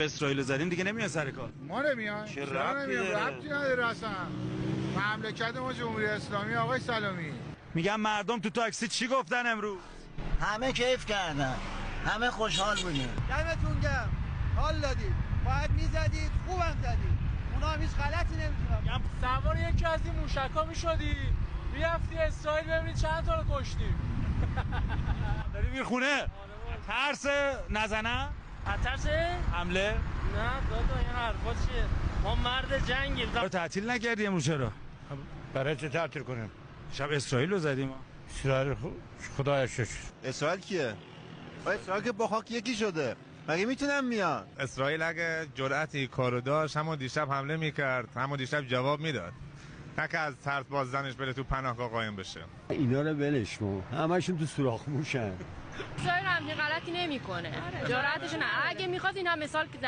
اسرائیل زدیم دیگه نمیاد سر کار. ما نمیان. چه ربطی نداره اصلا. مملکت ما جمهوری اسلامی. آقای سلامی میگم مردم تو تاکسی چی گفتن امروز؟ همه کیف کردن، همه خوشحال بودن. دمتون گرم، حال دادید، باید میزدید، خوبم زدید، اونا هم هیچ غلطی نمیتونن. سوار یکی از این موشکا میشدی میرفتی اسرائیل ببینید چند تا رو کشتیم. داری میری خونه؟ ترس نزنه؟ ترس حمله؟ نه دادا این حرفا چیه؟ ما مرد جنگیم. تعطیل نکردی امروز چرا؟ برای چه تعطیل کنیم؟ شب اسرائیل رو زدیم. اسرائیل خدایا شکر. اسرائیل کیه؟ اسرائیل که با خاک یکی شده. مگه میتونم میان؟ اسرائیل اگه جرأتی کارو داشت همون دیشب حمله میکرد، همون دیشب جواب میداد. نه که از ترس باز زنش بره تو پناهگاه قایم بشه. اینا رو ولش کن، همشون تو سوراخ موشن. اسرائیل هم غلطی نمیکنه. جرأتش نه. اگه میخواست این هم مثال که زد